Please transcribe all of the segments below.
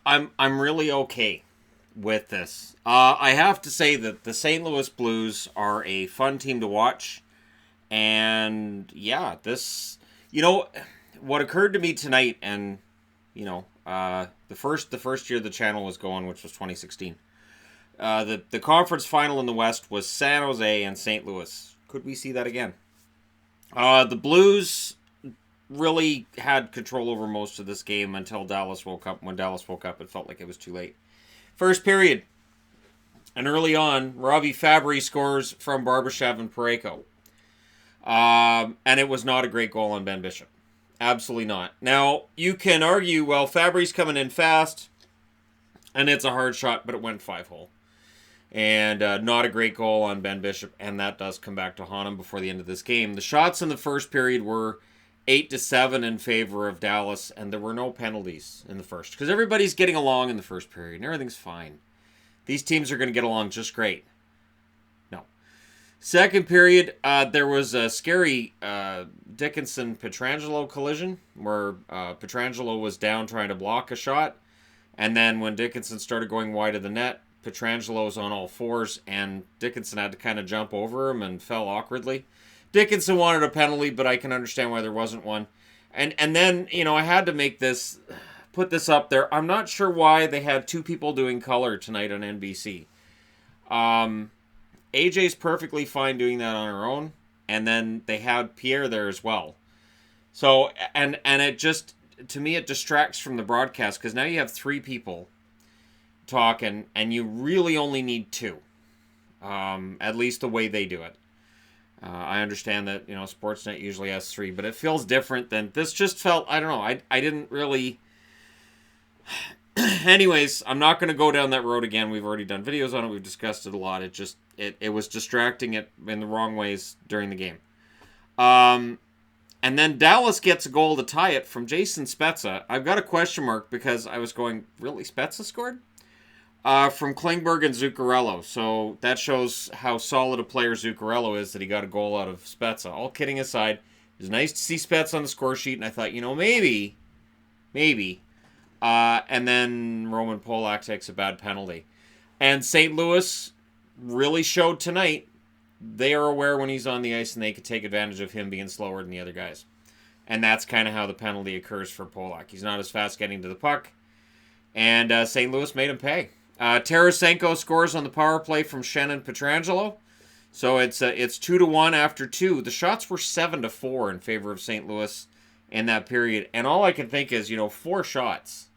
I'm really okay with this. I have to say that the St. Louis Blues are a fun team to watch, and yeah, you know, what occurred to me tonight, and the first year the channel was going, which was 2016. The conference final in the West was San Jose and St. Louis. Could we see that again? The Blues really had control over most of this game until Dallas woke up. When Dallas woke up, it felt like it was too late. First period, and early on, Robbie Fabry scores from Barbashev and Parayko. And it was not a great goal on Ben Bishop. Absolutely not. Now, you can argue, well, Fabry's coming in fast, and it's a hard shot, but it went 5-hole. And not a great goal on Ben Bishop, and that does come back to haunt him before the end of this game. The shots in the first period were 8-7 in favor of Dallas, and there were no penalties in the first, because everybody's getting along in the first period, and everything's fine. These teams are going to get along just great. No. Second period, there was a scary Dickinson-Pietrangelo collision, where Pietrangelo was down trying to block a shot, and then when Dickinson started going wide of the net, Pietrangelo was on all fours, and Dickinson had to kind of jump over him and fell awkwardly. Dickinson wanted a penalty, but I can understand why there wasn't one. And then, I had to put this up there. I'm not sure why they had two people doing color tonight on NBC. AJ's perfectly fine doing that on her own, and then they had Pierre there as well. So, and it just, to me, it distracts from the broadcast, because now you have three people talking, and you really only need two. At least the way they do it. I understand that, Sportsnet usually has three, but it feels different than this. Just felt, I don't know, I didn't really. Anyways, I'm not going to go down that road again. We've already done videos on it. We've discussed it a lot. It was distracting it in the wrong ways during the game. And then Dallas gets a goal to tie it from Jason Spezza. I've got a question mark, because I was going, really, Spezza scored? From Klingberg and Zuccarello. So that shows how solid a player Zuccarello is, that he got a goal out of Spezza. All kidding aside, it was nice to see Spezza on the score sheet, and I thought, maybe. And then Roman Polak takes a bad penalty. And St. Louis really showed tonight they are aware when he's on the ice, and they could take advantage of him being slower than the other guys. And that's kind of how the penalty occurs for Polak. He's not as fast getting to the puck. And St. Louis made him pay. Tarasenko scores on the power play from Shannon Pietrangelo. So it's 2-1 after two. The shots were 7-4 in favor of St. Louis in that period. And all I can think is, 4 shots.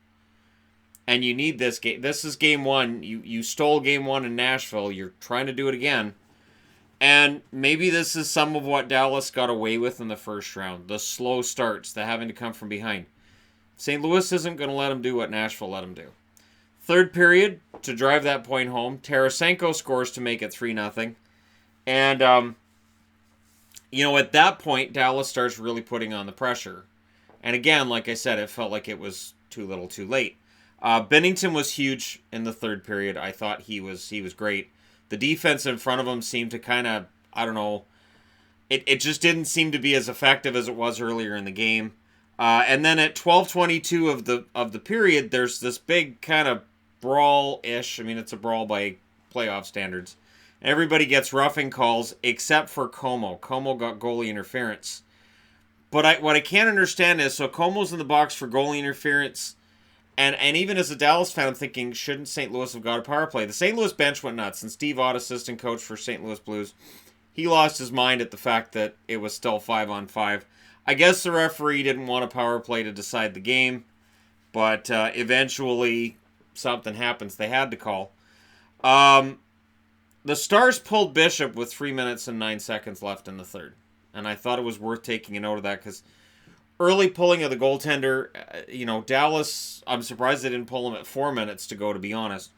And you need this game. This is game one. You stole game one in Nashville. You're trying to do it again. And maybe this is some of what Dallas got away with in the first round. The slow starts, the having to come from behind. St. Louis isn't going to let them do what Nashville let them do. Third period, to drive that point home, Tarasenko scores to make it 3-0. And, at that point, Dallas starts really putting on the pressure. And again, like I said, it felt like it was too little too late. Bennington was huge in the third period. I thought he was great. The defense in front of him seemed to kind of, I don't know, it just didn't seem to be as effective as it was earlier in the game. And then at 12:22 of the period, there's this big kind of brawl-ish. I mean, it's a brawl by playoff standards. Everybody gets roughing calls except for Como. Como got goalie interference. But what I can't understand is, so Como's in the box for goalie interference, and even as a Dallas fan, I'm thinking, shouldn't St. Louis have got a power play? The St. Louis bench went nuts, and Steve Ott, assistant coach for St. Louis Blues, he lost his mind at the fact that it was still 5-on-5. I guess the referee didn't want a power play to decide the game, but eventually something happens. They had to call. The Stars pulled Bishop with 3 minutes and 9 seconds left in the third. And I thought it was worth taking a note of that, because early pulling of the goaltender, Dallas, I'm surprised they didn't pull him at 4 minutes to go, to be honest.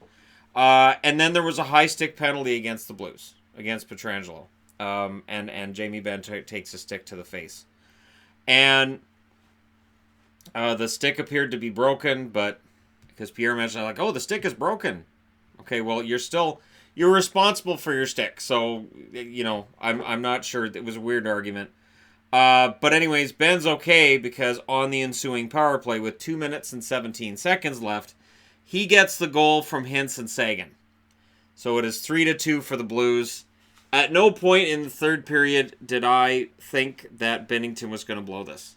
And then there was a high stick penalty against the Blues, against Pietrangelo. And Jamie Benn takes a stick to the face. And the stick appeared to be broken, but because Pierre mentioned, the stick is broken. Okay, well, you're responsible for your stick. So, I'm not sure. It was a weird argument. But anyways, Ben's okay because on the ensuing power play with 2 minutes and 17 seconds left, he gets the goal from Hintz and Sagan. So it is 3-2 for the Blues. At no point in the third period did I think that Binnington was going to blow this.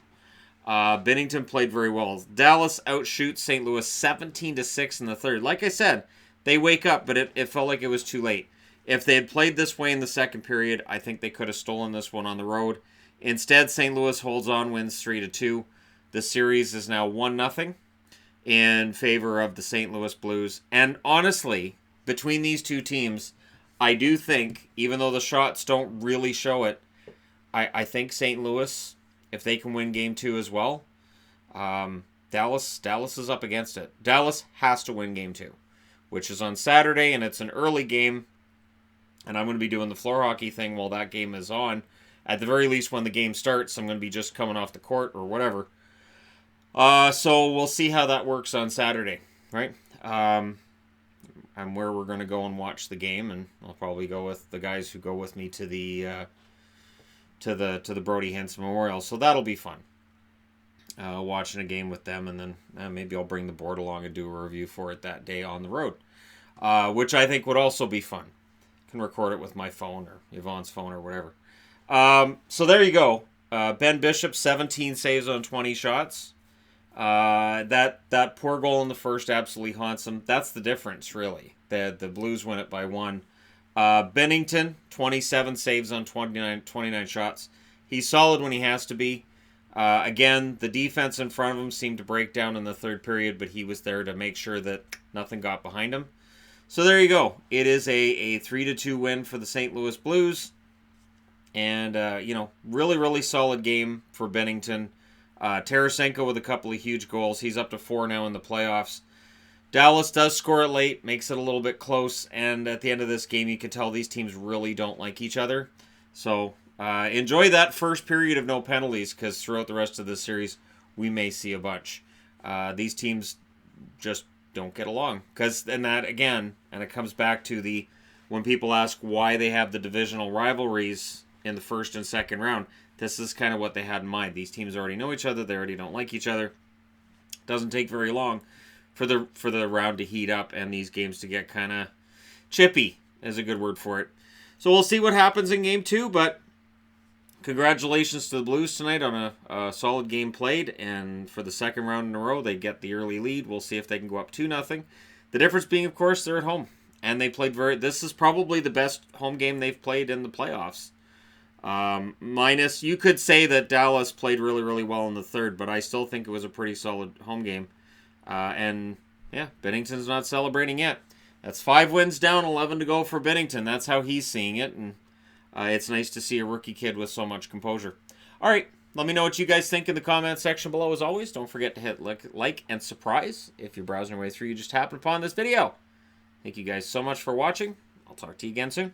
Binnington played very well. Dallas outshoots St. Louis 17-6 in the third. Like I said, they wake up, but it felt like it was too late. If they had played this way in the second period, I think they could have stolen this one on the road. Instead, St. Louis holds on, wins 3-2. The series is now 1-0 in favor of the St. Louis Blues. And honestly, between these two teams, I do think, even though the shots don't really show it, I think St. Louis, if they can win Game 2 as well, Dallas is up against it. Dallas has to win Game 2, which is on Saturday, and it's an early game. And I'm going to be doing the floor hockey thing while that game is on. At the very least, when the game starts, I'm going to be just coming off the court or whatever. So we'll see how that works on Saturday, right? And where we're going to go and watch the game, and I'll probably go with the guys who go with me to the Brody Hintz Memorial. So that'll be fun. Watching a game with them, and then maybe I'll bring the board along and do a review for it that day on the road, which I think would also be fun. Can record it with my phone or Yvonne's phone or whatever. So there you go. Ben Bishop, 17 saves on 20 shots. That poor goal in the first absolutely haunts him. That's the difference, really. The Blues win it by 1. Binnington, 27 saves on 29 shots. He's solid when he has to be. Again, the defense in front of him seemed to break down in the third period, but he was there to make sure that nothing got behind him. So there you go. It is a 3-2 win for the St. Louis Blues. And, really, really solid game for Binnington. Tarasenko with a couple of huge goals. He's up to 4 now in the playoffs. Dallas does score it late, makes it a little bit close. And at the end of this game, you can tell these teams really don't like each other. So enjoy that first period of no penalties, because throughout the rest of this series, we may see a bunch. These teams just don't get along. And it comes back to when people ask why they have the divisional rivalries in the first and second round, this is kind of what they had in mind. These teams already know each other. They already don't like each other. Doesn't take very long for the round to heat up and these games to get kind of chippy, is a good word for it. So we'll see what happens in Game 2, but congratulations to the Blues tonight on a solid game played, and for the second round in a row, they get the early lead. We'll see if they can go up 2-0. The difference being, of course, they're at home, and they played this is probably the best home game they've played in the playoffs. Minus, you could say that Dallas played really, really well in the third, but I still think it was a pretty solid home game. And Binnington's not celebrating yet. That's 5 wins down, 11 to go for Binnington. That's how he's seeing it, and it's nice to see a rookie kid with so much composure. All right, let me know what you guys think in the comment section below. As always, don't forget to hit like and surprise if you're browsing your way through. You just happened upon this video. Thank you guys so much for watching. I'll talk to you again soon.